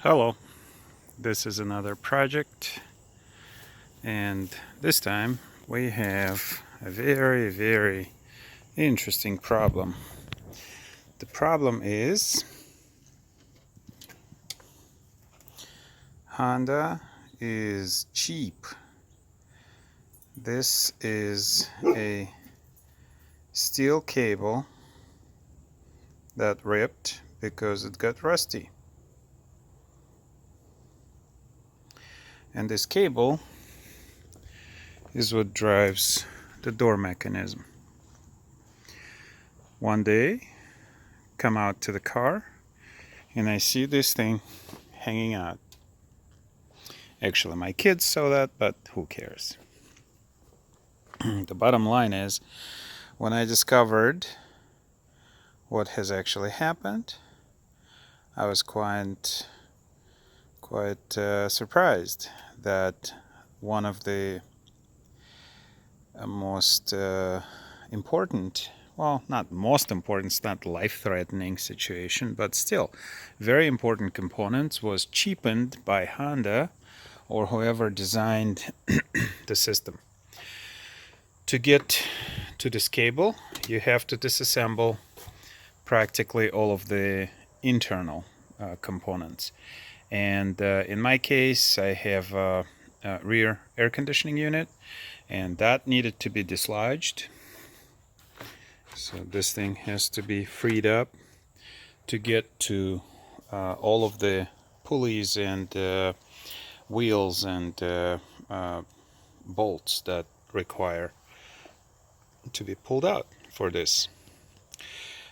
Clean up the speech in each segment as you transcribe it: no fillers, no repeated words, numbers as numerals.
Hello, this is another project, and this time we have a very interesting problem. The problem is Honda is cheap. This is a steel cable that ripped because it got rusty. And this cable is what drives the door mechanism. One day, come out to the car and I see this thing hanging out. Actually, my kids saw that, but who cares? The bottom line is, when I discovered what has actually happened, I was quite surprised that one of the most important, well, not most important, it's not life-threatening situation, but still very important components was cheapened by Honda or whoever designed the system. To get to this cable, you have to disassemble practically all of the internal components. And in my case, I have a rear air conditioning unit, and that needed to be dislodged. So this thing has to be freed up to get to all of the pulleys and wheels and bolts that require to be pulled out for this.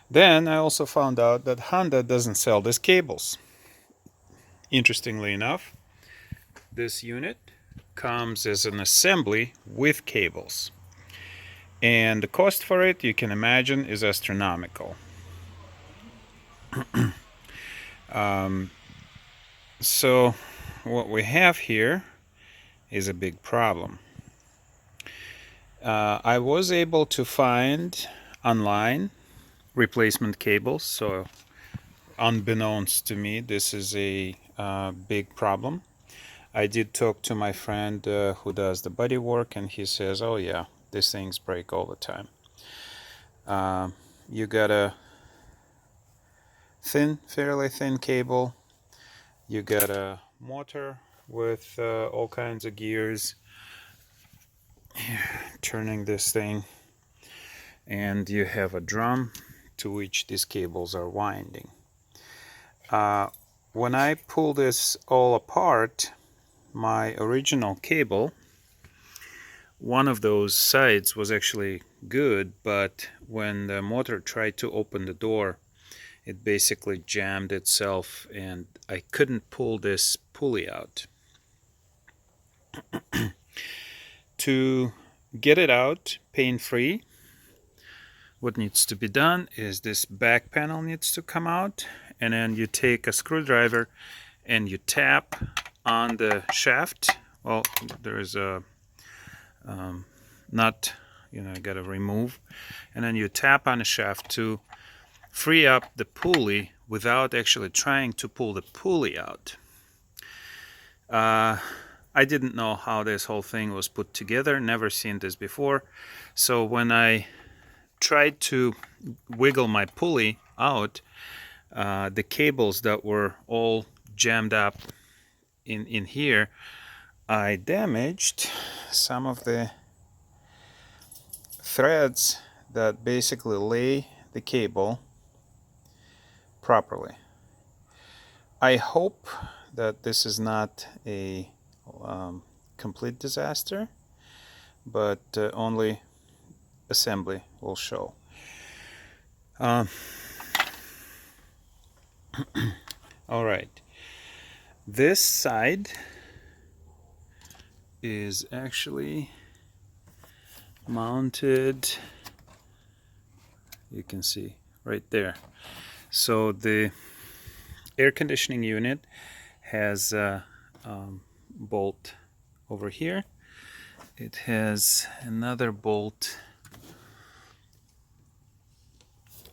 Then I also found out that Honda doesn't sell these cables. Interestingly enough, this unit comes as an assembly with cables. And the cost for it, you can imagine, is astronomical. So what we have here is a big problem. I was able to find online replacement cables, so unbeknownst to me, this is a big problem. I did talk to my friend who does the body work, and he says, oh yeah, these things break all the time. You got a fairly thin cable, you got a motor with all kinds of gears turning this thing, and you have a drum to which these cables are winding. When I pull this all apart, my original cable, one of those sides was actually good, but when the motor tried to open the door, it basically jammed itself and I couldn't pull this pulley out. To get it out pain-free, what needs to be done is this back panel needs to come out, and then you take a screwdriver and you tap on the shaft. Well, there is a nut, you got to remove, and then you tap on the shaft to free up the pulley without actually trying to pull the pulley out. I didn't know how this whole thing was put together, never seen this before. So when I tried to wiggle my pulley out, the cables that were all jammed up in here, I damaged some of the threads that basically lay the cable properly. I hope that this is not a complete disaster, but only assembly will show. All right, this side is actually mounted, you can see right there. So the air conditioning unit has a bolt over here. It has another bolt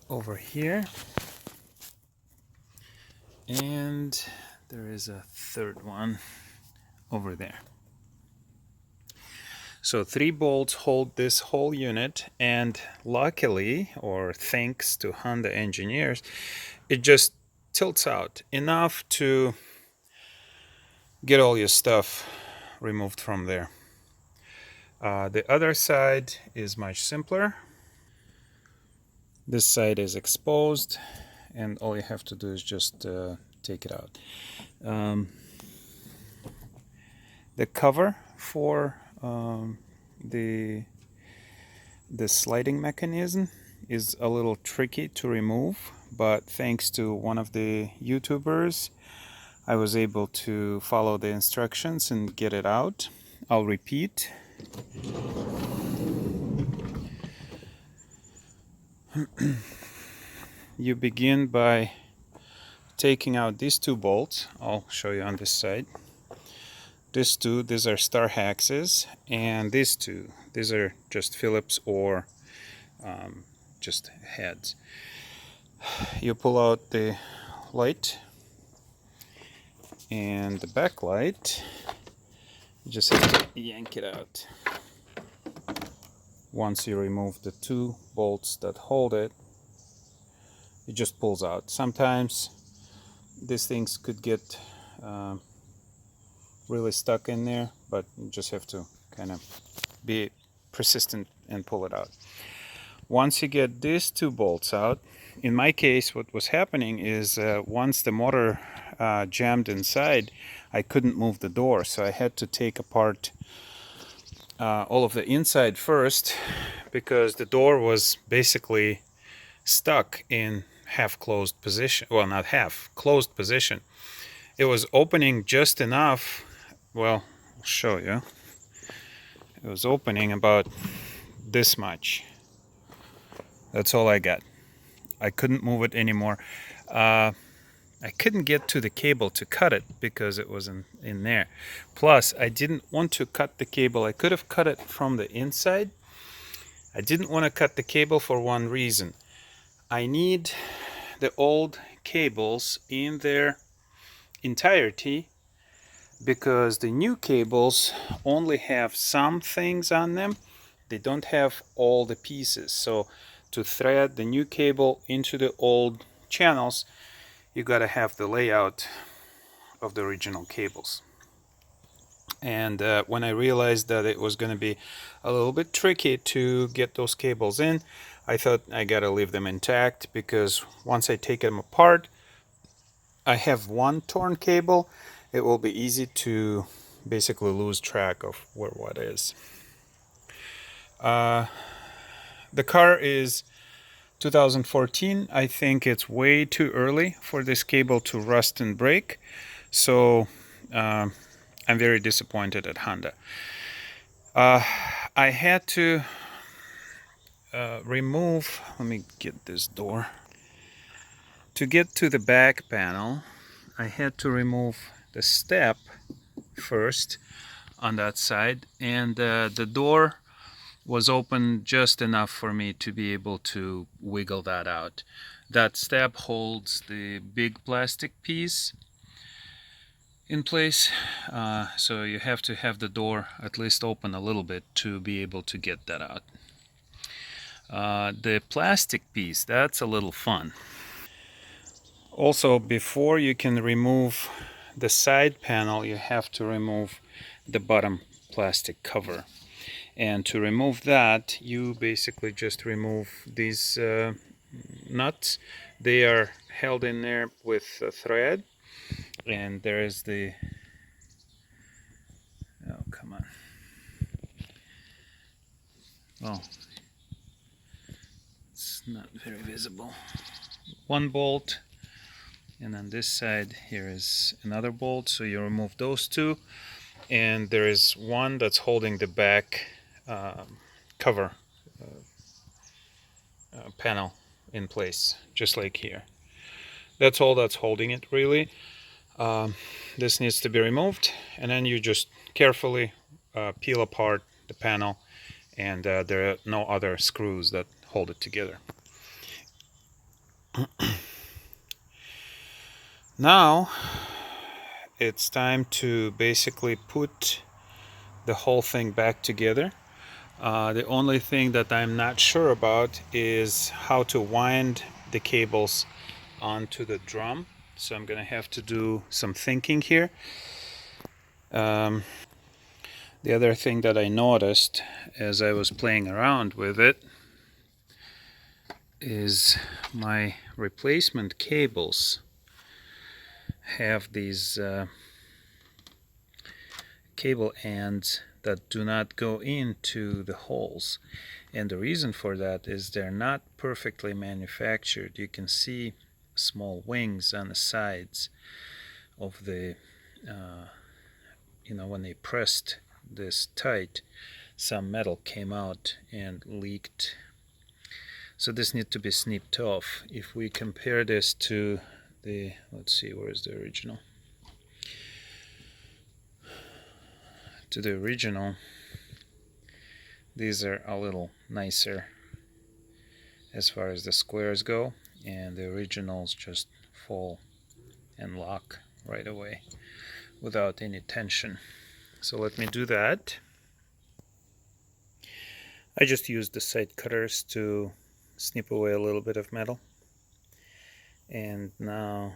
over here, and there is a third one over there. So 3 bolts hold this whole unit, and luckily, or thanks to Honda engineers, it just tilts out enough to get all your stuff removed from there. The other side is much simpler. This side is exposed, and all you have to do is just take it out. The cover for the sliding mechanism is a little tricky to remove, but thanks to one of the YouTubers, I was able to follow the instructions and get it out. I'll repeat. You begin by taking out these 2 bolts. I'll show you on this side. These are star axes, and these 2, these are just Phillips or just heads. You pull out the light and the backlight. You just have to yank it out. Once you remove the 2 bolts that hold it, it just pulls out. Sometimes these things could get really stuck in there, but you just have to kind of be persistent and pull it out. Once you get these 2 bolts out, in my case what was happening is once the motor jammed inside, I couldn't move the door, so I had to take apart all of the inside first, because the door was basically stuck in half closed position. Well, not half, closed position. It was opening just enough. Well, I'll show you. It was opening about this much. That's all I got. I couldn't move it anymore. I couldn't get to the cable to cut it because it was in there. Plus, I didn't want to cut the cable. I could have cut it from the inside. I didn't want to cut the cable for one reason. I need the old cables in their entirety, because the new cables only have some things on them. They don't have all the pieces. So to thread the new cable into the old channels, you got to have the layout of the original cables. And when I realized that it was going to be a little bit tricky to get those cables in, I thought I got to leave them intact, because once I take them apart, I have one torn cable. It will be easy to basically lose track of where what is. The car is 2014. I think it's way too early for this cable to rust and break. So I'm very disappointed at Honda. I had to remove, let me get this door. To get to the back panel, I had to remove the step first on that side, and the door was open just enough for me to be able to wiggle that out. That step holds the big plastic piece in place, so you have to have the door at least open a little bit to be able to get that out. The plastic piece, that's a little fun. Also, before you can remove the side panel, you have to remove the bottom plastic cover. And to remove that, you basically just remove these nuts. They are held in there with a thread, and there is the, oh come on, well, it's not very visible. One bolt, and on this side here is another bolt, so you remove those 2, and there is one that's holding the back cover panel in place, just like here. That's all that's holding it, really. This needs to be removed, and then you just carefully peel apart the panel, and there are no other screws that hold it together. Now it's time to basically put the whole thing back together. The only thing that I'm not sure about is how to wind the cables onto the drum. So I'm gonna have to do some thinking here. The other thing that I noticed as I was playing around with it is my replacement cables have these cable ends that do not go into the holes, and the reason for that is they're not perfectly manufactured. You can see small wings on the sides of the when they pressed this tight, some metal came out and leaked. So this needs to be snipped off. If we compare this to the, let's see, where's the original? To the original, these are a little nicer as far as the squares go, and the originals just fall and lock right away without any tension. So let me do that. I just used the side cutters to snip away a little bit of metal, and now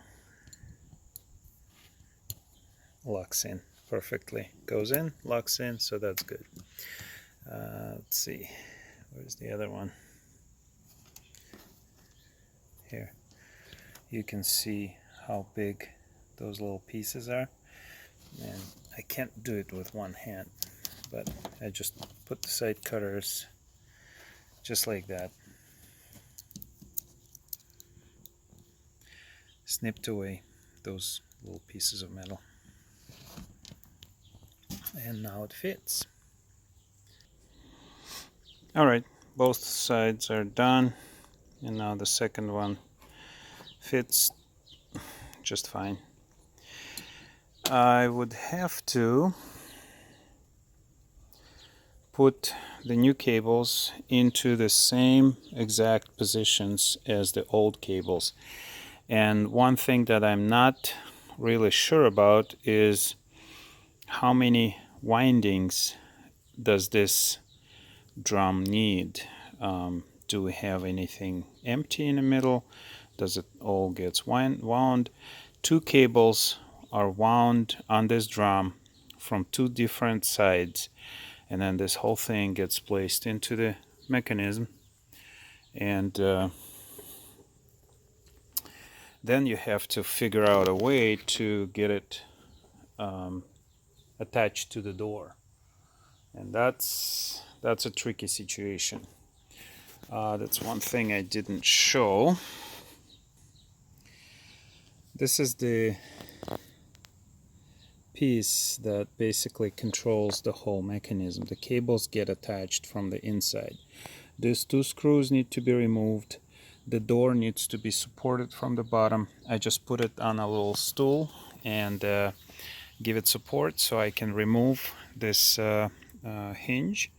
locks in perfectly. Goes in, locks in, so that's good. Let's see, where's the other one? Here. You can see how big those little pieces are, and I can't do it with one hand, but I just put the side cutters just like that, snipped away those little pieces of metal, and now it fits. Alright, both sides are done, and now the second one fits just fine. I would have to put the new cables into the same exact positions as the old cables. And one thing that I'm not really sure about is how many windings does this drum need. Do we have anything empty in the middle? Does it all get wound? Two cables are wound on this drum from two different sides, and then this whole thing gets placed into the mechanism, and then you have to figure out a way to get it attached to the door, and that's a tricky situation. That's one thing I didn't show. This is the piece that basically controls the whole mechanism. The cables get attached from the inside. These two screws need to be removed. The door needs to be supported from the bottom. I just put it on a little stool and give it support so I can remove this hinge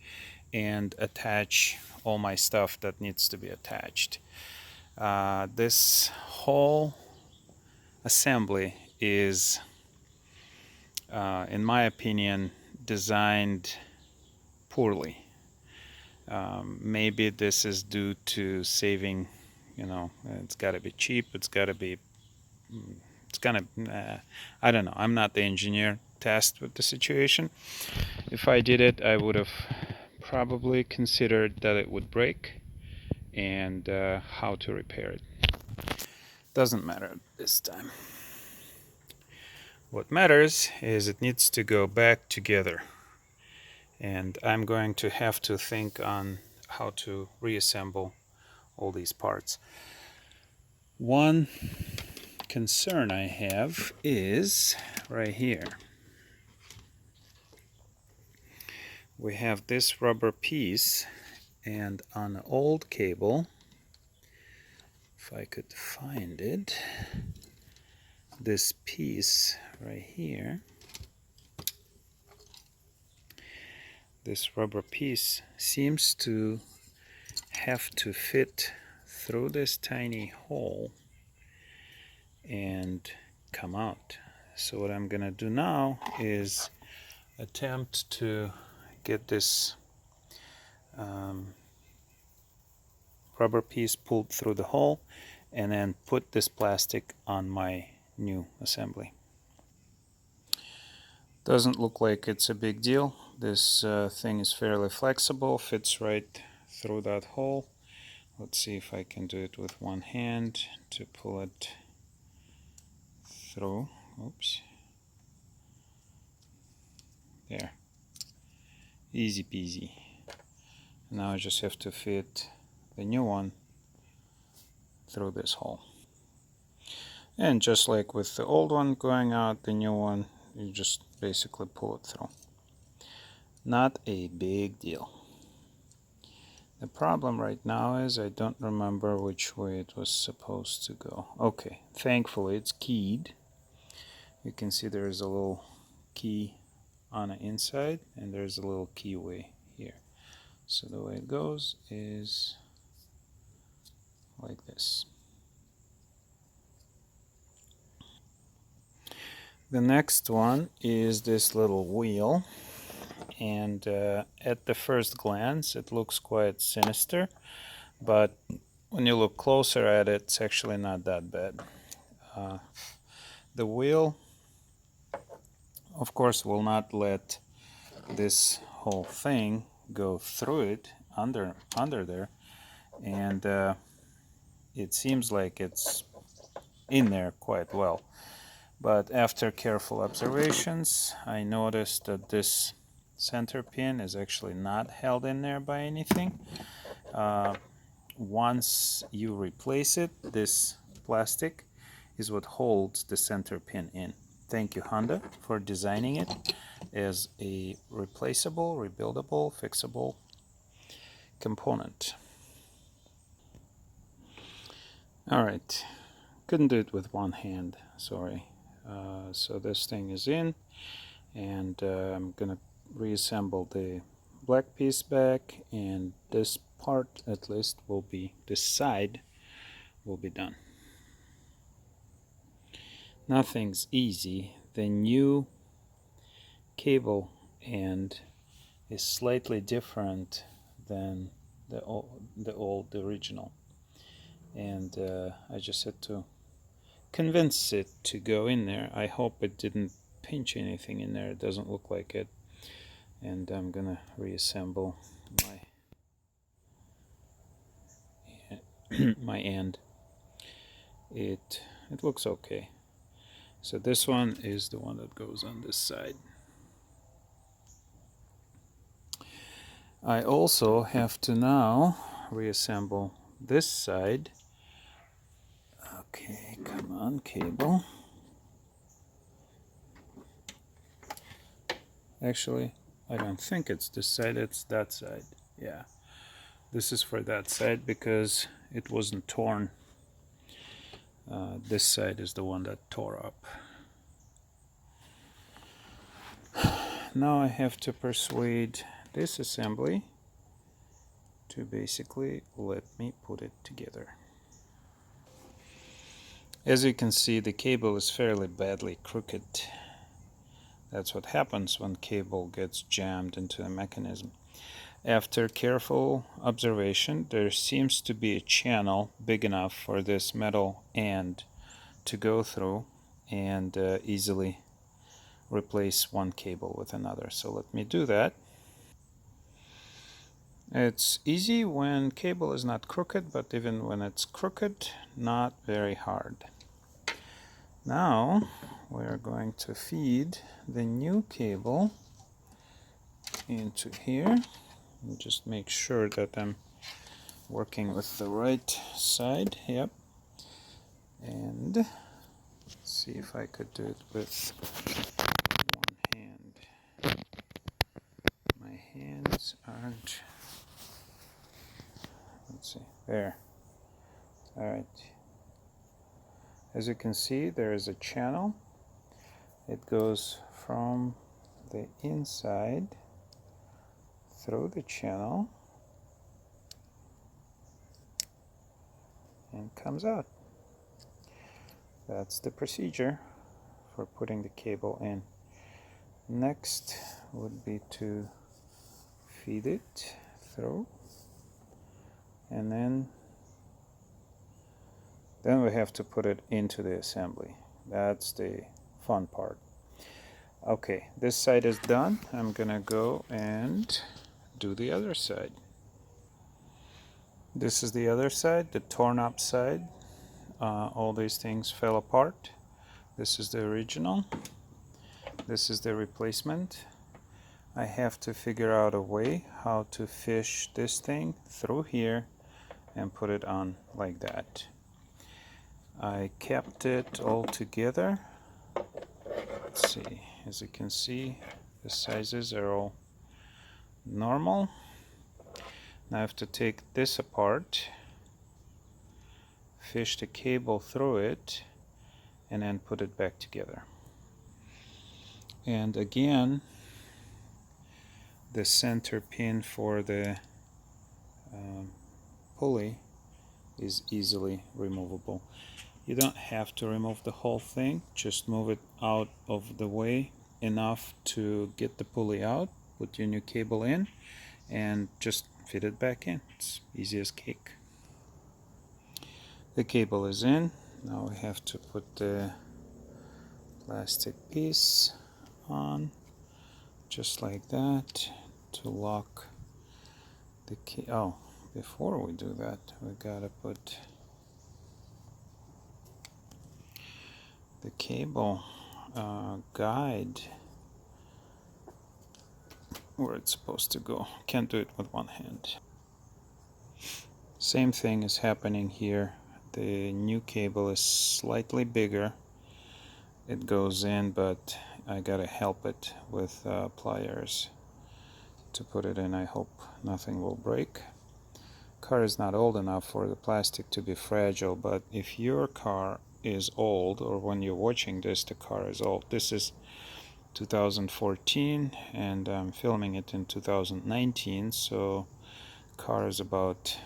and attach all my stuff that needs to be attached. This whole assembly is, in my opinion, designed poorly. Maybe this is due to saving, it's got to be cheap, it's gonna, I don't know, I'm not the engineer tasked with the situation. If I did it, I would have probably considered that it would break and how to repair it. Doesn't matter this time. What matters is it needs to go back together, and I'm going to have to think on how to reassemble all these parts. One concern I have is right here. We have this rubber piece, and on the old cable, if I could find it, this piece right here, this rubber piece seems to have to fit through this tiny hole and come out. So what I'm gonna do now is attempt to get this rubber piece pulled through the hole and then put this plastic on my new assembly. Doesn't look like it's a big deal. This thing is fairly flexible, fits right through that hole. Let's see if I can do it with one hand to pull it through. Oops. There. Easy peasy. Now I just have to fit the new one through this hole. And just like with the old one going out, the new one, you just basically pull it through. Not a big deal. The problem right now is I don't remember which way it was supposed to go. Okay, thankfully it's keyed. You can see there's a little key on the inside and there's a little keyway here. So the way it goes is like this. The next one is this little wheel, and at the first glance it looks quite sinister, but when you look closer at it, it's actually not that bad. The wheel, of course, will not let this whole thing go through it under there, and it seems like it's in there quite well. But after careful observations, I noticed that this center pin is actually not held in there by anything. Once you replace it, this plastic is what holds the center pin in. Thank you, Honda, for designing it as a replaceable, rebuildable, fixable component. All right, couldn't do it with one hand, sorry. So this thing is in, and I'm gonna reassemble the black piece back, and this part at least will be, this side will be done. Nothing's easy. The new cable end is slightly different than the old original, and I just had to convince it to go in there. I hope it didn't pinch anything in there. It doesn't look like it. And I'm gonna reassemble my my end. It looks okay. So this one is the one that goes on this side. I also have to now reassemble this side. Okay, come on, cable. Actually, I don't think it's this side, it's that side. Yeah, this is for that side because it wasn't torn. This side is the one that tore up. Now I have to persuade this assembly to basically let me put it together. As you can see, the cable is fairly badly crooked. That's what happens when cable gets jammed into the mechanism. After careful observation, there seems to be a channel big enough for this metal end to go through and easily replace one cable with another. So let me do that. It's easy when cable is not crooked, but even when it's crooked, not very hard. Now we're going to feed the new cable into here and just make sure that I'm working with the right side. Yep. And see if I could do it with one hand. My hands aren't, let's see, there. All right. As you can see, there is a channel. It goes from the inside through the channel and comes out. That's the procedure for putting the cable in. Next would be to feed it through, and then we have to put it into the assembly. That's the fun part. Okay, this side is done. I'm gonna go and do the other side. This is the other side, the torn up side. All these things fell apart. This is the original. This is the replacement. I have to figure out a way how to fish this thing through here and put it on like that. I kept it all together. Let's see, as you can see, the sizes are all normal. Now I have to take this apart, fish the cable through it, and then put it back together. And again, the center pin for the pulley is easily removable. You don't have to remove the whole thing, just move it out of the way enough to get the pulley out, put your new cable in, and just fit it back in. It's easy as cake. The cable is in. Now we have to put the plastic piece on, just like that, to lock the key. Oh, before we do that, we gotta put the cable guide where it's supposed to go. Can't do it with one hand. Same thing is happening here. The new cable is slightly bigger. It goes in, but I gotta help it with pliers to put it in. I hope nothing will break. Car is not old enough for the plastic to be fragile, but if your car is old, or when you're watching this, the car is old. This is 2014 and I'm filming it in 2019, so car is about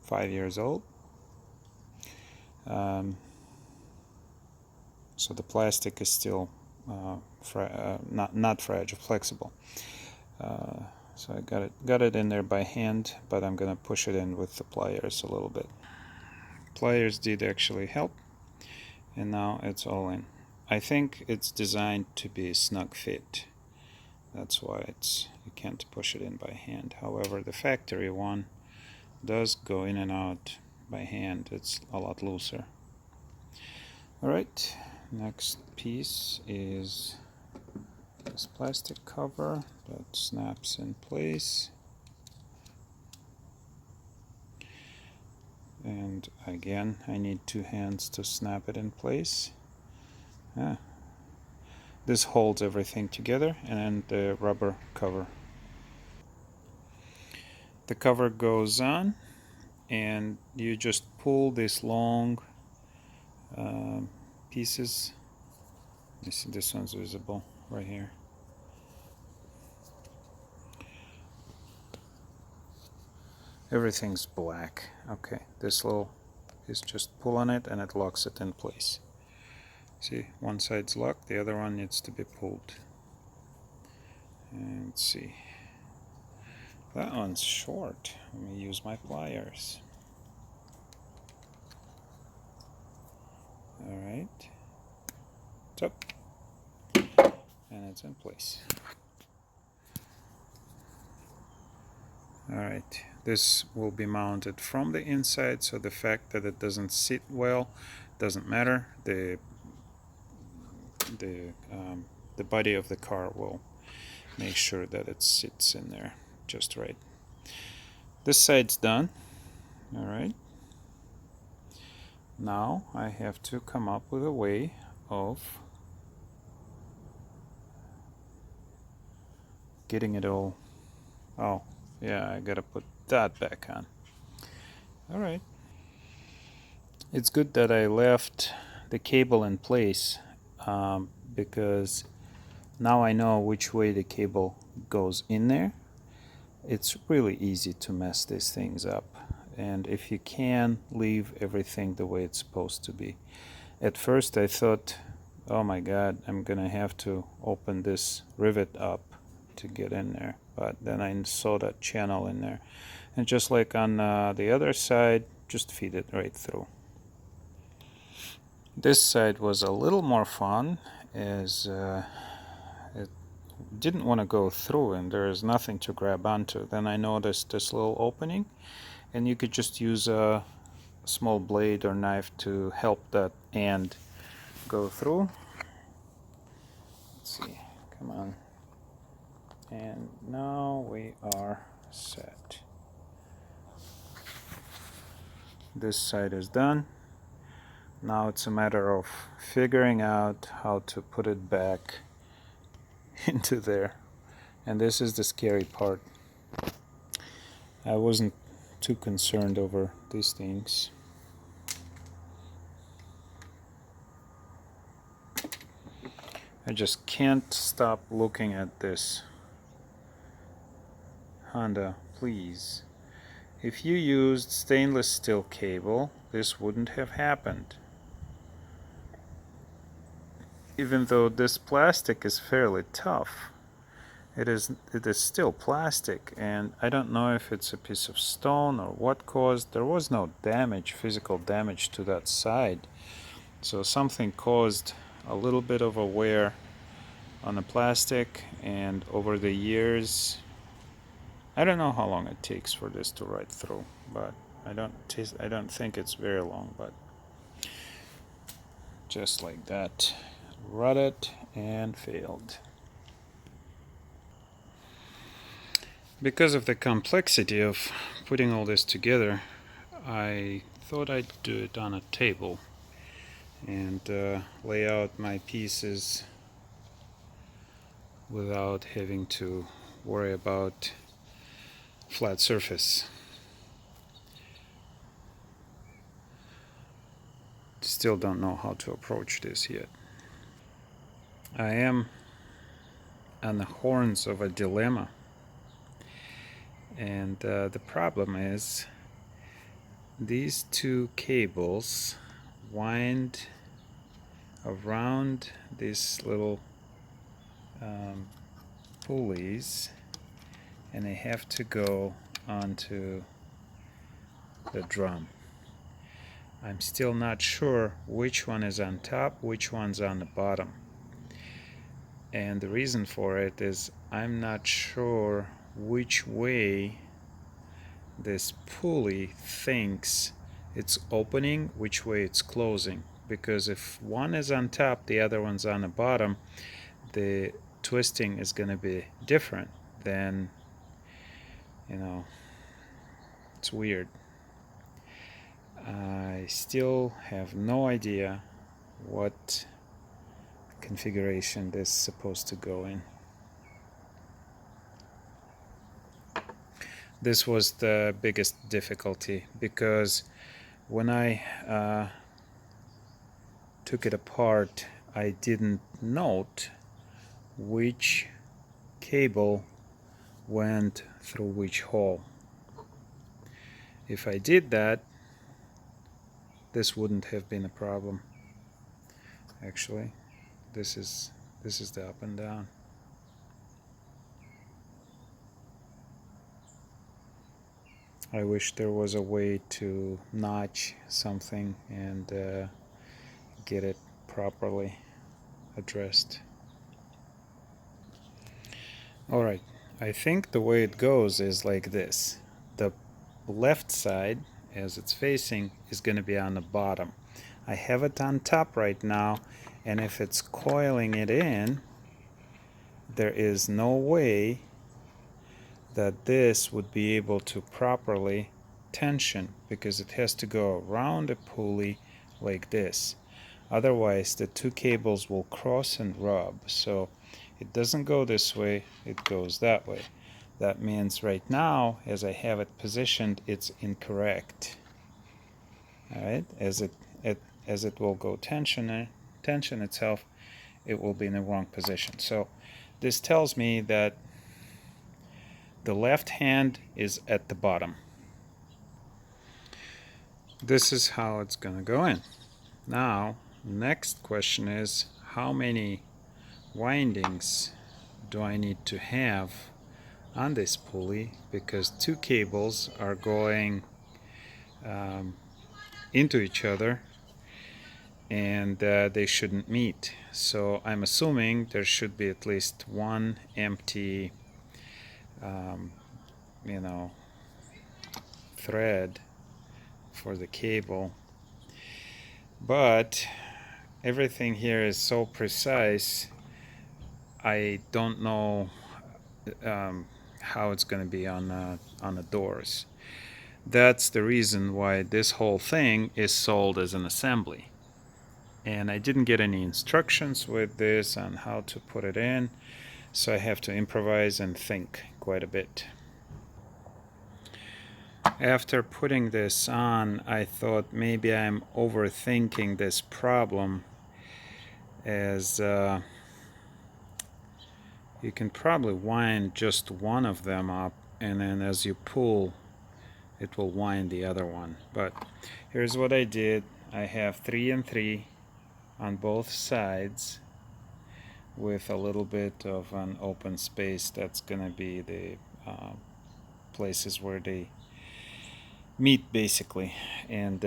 5 years old. So the plastic is still not fragile, flexible. So I got it in there by hand, but I'm gonna push it in with the pliers a little bit. Pliers did actually help, and now it's all in. I think it's designed to be a snug fit. That's why you can't push it in by hand. However, the factory one does go in and out by hand. It's a lot looser. Alright, next piece is this plastic cover that snaps in place. And again, I need 2 hands to snap it in place. This holds everything together, and then the rubber cover. The cover goes on, and you just pull these long pieces. You see, this one's visible right here. Everything's black. Okay, this little is just pull on it and it locks it in place. See, one side's locked, the other one needs to be pulled. And let's see. That one's short. Let me use my pliers. Alright. It's up. And it's in place. Alright, this will be mounted from the inside, so the fact that it doesn't sit well doesn't matter. The body of the car will make sure that it sits in there just right. This side's done. Alright. Now I have to come up with a way of getting it all. Oh, yeah, I gotta put that back on. Alright. It's good that I left the cable in place because now I know which way the cable goes in there. It's really easy to mess these things up, and if you can, leave everything the way it's supposed to be. At first I thought Oh my God, I'm gonna have to open this rivet up to get in there. But then I saw that channel in there. And just like on the other side, just feed it right through. This side was a little more fun, as it didn't want to go through and there is nothing to grab onto. Then I noticed this little opening, and you could just use a small blade or knife to help that end go through. Let's see, come on. And now we are set. This side is done. Now it's a matter of figuring out how to put it back into there. And this is the scary part. I wasn't too concerned over these things. I just can't stop looking at this. Honda, please. If you used stainless steel cable, this wouldn't have happened. Even though this plastic is fairly tough, it is still plastic, and I don't know if it's a piece of stone or what caused. There was no damage, physical damage to that side, so something caused a little bit of a wear on the plastic, and over the years, I don't know how long it takes for this to ride through, but I don't think it's very long. But just like that, rutted and failed. Because of the complexity of putting all this together, I thought I'd do it on a table and lay out my pieces without having to worry about flat surface. Still don't know how to approach this yet. I am on the horns of a dilemma, and the problem is these two cables wind around these little pulleys, and they have to go onto the drum. I'm still not sure which one is on top, which one's on the bottom. And the reason for it is I'm not sure which way this pulley thinks it's opening, which way it's closing. Because if one is on top, the other one's on the bottom, the twisting is going to be different. Then, it's weird. I still have no idea what configuration this is supposed to go in. This was the biggest difficulty, because when I took it apart, I didn't note which cable went through which hole. If I did that, this wouldn't have been a problem. Actually, this is the up and down. I wish there was a way to notch something and get it properly addressed. Alright, I think the way it goes is like this. The left side, as it's facing, is going to be on the bottom. I have it on top right now, and if it's coiling it in, there is no way that this would be able to properly tension, because it has to go around a pulley like this. Otherwise, the two cables will cross and rub. So it doesn't go this way, it goes that way. That means right now, as I have it positioned, it's incorrect. Alright, as it will go tension itself, it will be in the wrong position. So this tells me that the left hand is at the bottom. This is how it's going to go in. Now, next question is, how many windings do I need to have on this pulley, because two cables are going into each other, and they shouldn't meet. So I'm assuming there should be at least one empty you know, thread for the cable, but everything here is so precise, I don't know how it's going to be on the doors. That's the reason why this whole thing is sold as an assembly. And I didn't get any instructions with this on how to put it in, so I have to improvise and think quite a bit. After putting this on, I thought maybe I'm overthinking this problem, as you can probably wind just one of them up, and then as you pull, it will wind the other one. But here's what I did. I have 3 and 3 on both sides with a little bit of an open space. That's gonna be the places where they meet, basically. And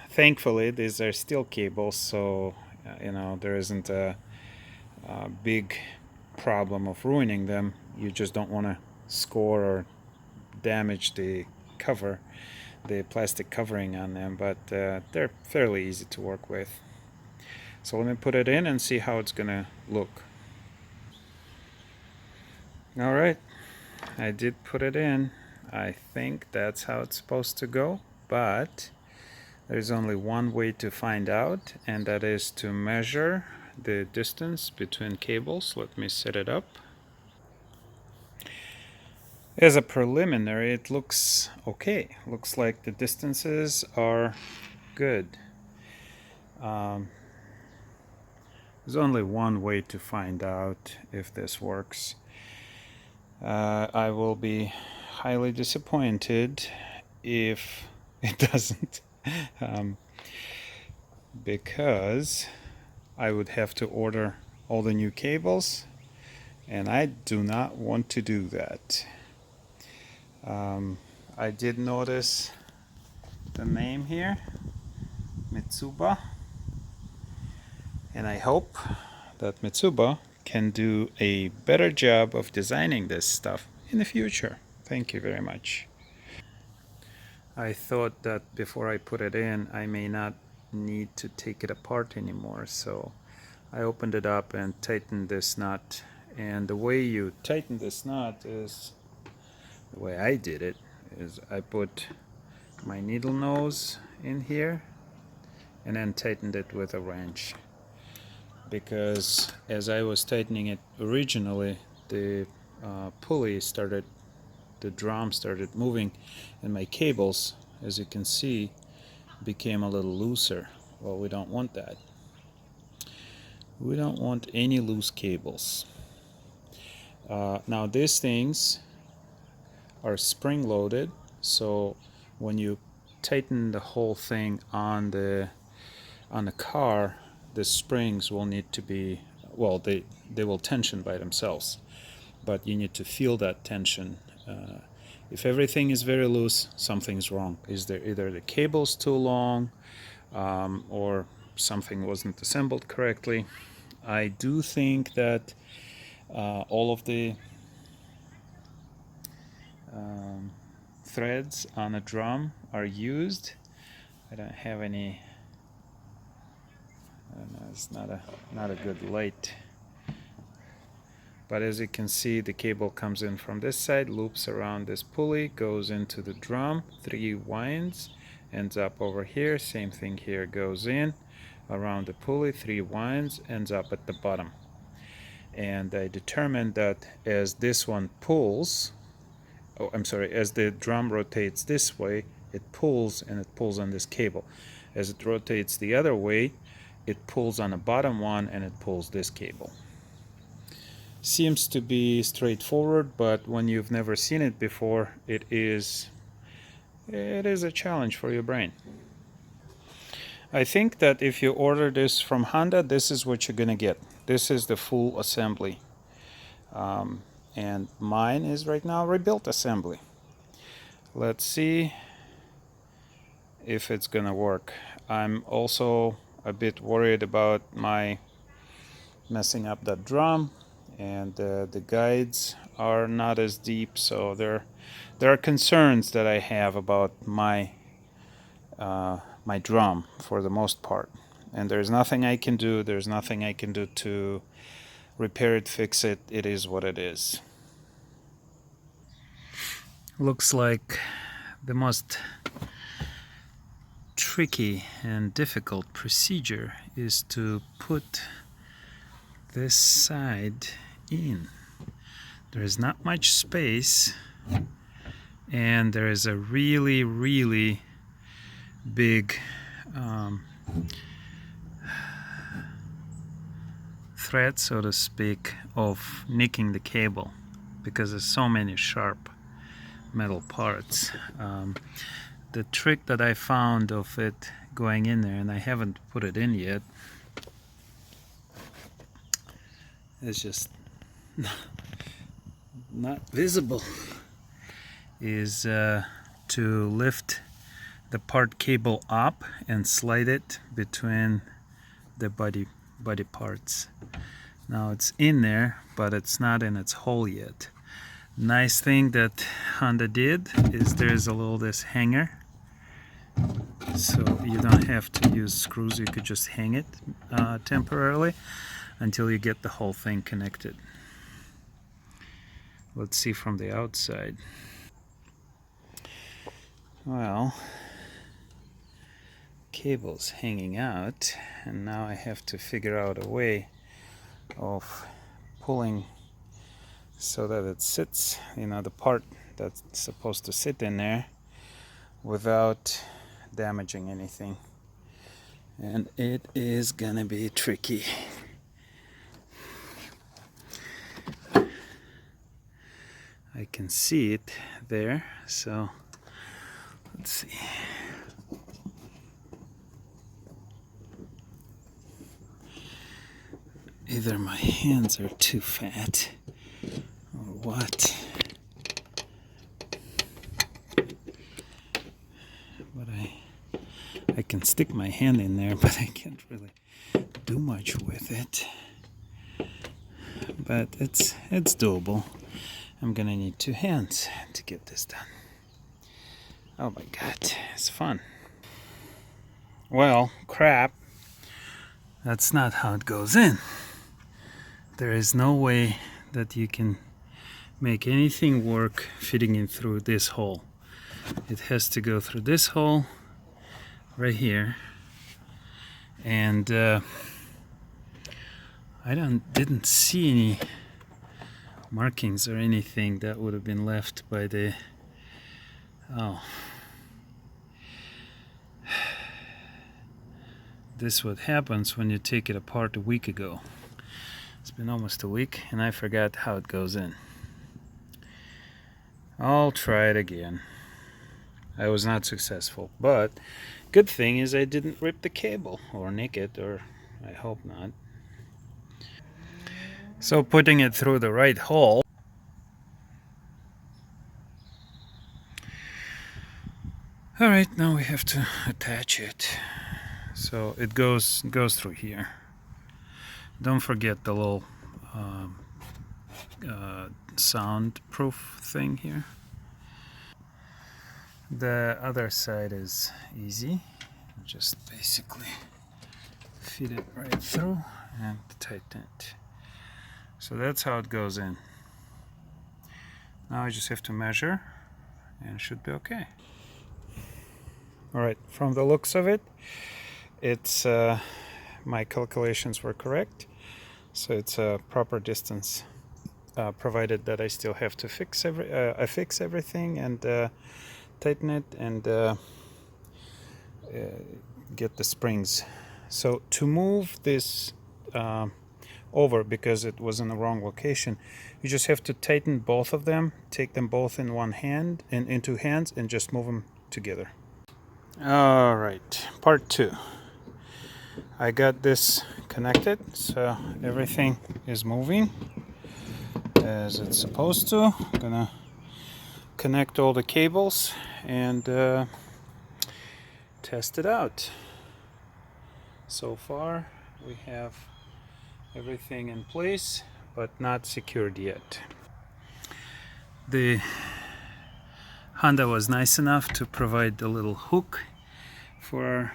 thankfully these are steel cables, so there isn't a big problem of ruining them. You just don't want to score or damage the cover, the plastic covering on them, but they're fairly easy to work with. So let me put it in and see how it's gonna look. All right, I did put it in. I think that's how it's supposed to go, but there's only one way to find out, and that is to measure the distance between cables. Let me set it up. As a preliminary, it looks okay. Looks like the distances are good. There's only one way to find out if this works. I will be highly disappointed if it doesn't, because I would have to order all the new cables, and I do not want to do that. I did notice the name here, Mitsuba, and I hope that Mitsuba can do a better job of designing this stuff in the future. Thank you very much. I thought that before I put it in, I may not need to take it apart anymore, so I opened it up and tightened this nut. And the way you tighten this nut is, the way I did it, is I put my needle nose in here and then tightened it with a wrench. Because as I was tightening it originally, the pulley started, the drum started moving, and my cables, as you can see, became a little looser. Well, we don't want that. We don't want any loose cables. Now these things are spring loaded, so when you tighten the whole thing on the car, the springs will need to be, well, they will tension by themselves, but you need to feel that tension. If everything is very loose, something's wrong. Is there either the cable's too long, or something wasn't assembled correctly. I do think that all of the threads on a drum are used. I don't have any. I don't know, it's not a good light. But as you can see, the cable comes in from this side, loops around this pulley, goes into the drum, 3 winds, ends up over here. Same thing here, goes in around the pulley, 3 winds, ends up at the bottom. And I determined that as this one pulls, as the drum rotates this way, it pulls, and it pulls on this cable. As it rotates the other way, it pulls on the bottom one, and it pulls this cable. Seems to be straightforward, but when you've never seen it before, it is a challenge for your brain. I think that if you order this from Honda, this is what you're gonna get. This is the full assembly. And mine is right now rebuilt assembly. Let's see if it's gonna work. I'm also a bit worried about my messing up that drum, and the guides are not as deep, so there are concerns that I have about my my drum for the most part. And there's nothing I can do. There's nothing I can do to repair it, fix it. It is what it is. Looks like the most tricky and difficult procedure is to put this side in. There is not much space, and there is a really big thread, so to speak, of nicking the cable because there's so many sharp metal parts. The trick that I found of it going in there, and I haven't put it in yet, it's just not visible, is to lift the part cable up and slide it between the body parts. Now it's in there, but it's not in its hole yet. Nice thing that Honda did is there's a little this hanger, so you don't have to use screws. You could just hang it temporarily until you get the whole thing connected. Let's see from the outside. Well, cable's hanging out, and now I have to figure out a way of pulling so that it sits, the part that's supposed to sit in there without damaging anything. And it is gonna be tricky. I can see it there, so let's see. Either my hands are too fat or what. But I can stick my hand in there, but I can't really do much with it. But it's doable. I'm gonna need 2 hands to get this done. Oh my god, it's fun. Well, crap. That's not how it goes in. There is no way that you can make anything work fitting in through this hole. It has to go through this hole right here, and I didn't see any markings or anything that would have been left by the this is what happens when you take it apart a week ago. It's been almost a week and I forgot how it goes in. I'll try it again. I was not successful, but good thing is I didn't rip the cable or nick it, or I hope not. So putting it through the right hole. Alright, now we have to attach it. So it goes through here. Don't forget the little soundproof thing here. The other side is easy. Just basically feed it right through and tighten it. So that's how it goes in. Now I just have to measure and it should be okay. Alright, from the looks of it, it's my calculations were correct. So it's a proper distance, provided that I still have to fix everything and tighten it and get the springs. So to move this over, because it was in the wrong location, you just have to tighten both of them, take them both in one hand and in 2 hands, and just move them together. All right, part 2. I got this connected, so everything is moving as it's supposed to. I'm gonna connect all the cables and test it out. So far we have everything in place, but not secured yet. The Honda was nice enough to provide the little hook for our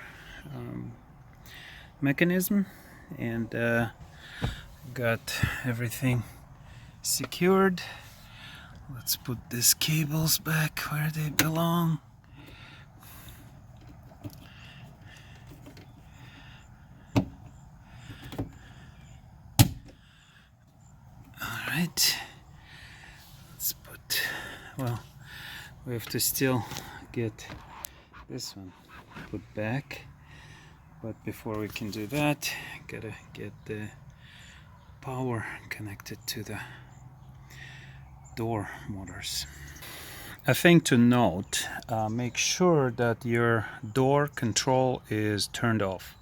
mechanism, and got everything secured. Let's put these cables back where they belong. Alright, let's put, well, we have to still get this one put back, but before we can do that, gotta get the power connected to the door motors. A thing to note, make sure that your door control is turned off,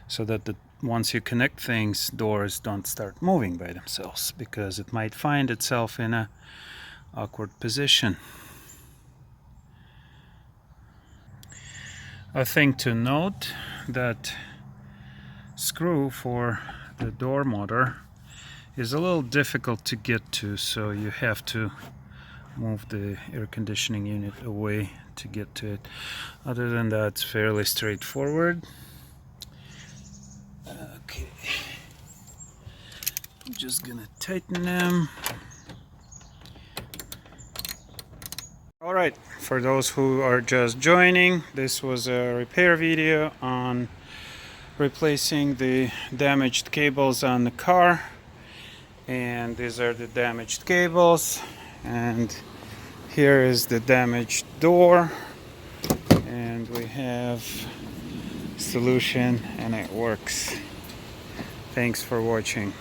so that once you connect things, doors don't start moving by themselves, because it might find itself in a awkward position. A thing to note, that screw for the door motor is a little difficult to get to, so you have to move the air conditioning unit away to get to it. Other than that, it's fairly straightforward. Okay, I'm just gonna tighten them. Alright, for those who are just joining, this was a repair video on replacing the damaged cables on the car. And these are the damaged cables, and here is the damaged door, and we have solution, and it works. Thanks for watching.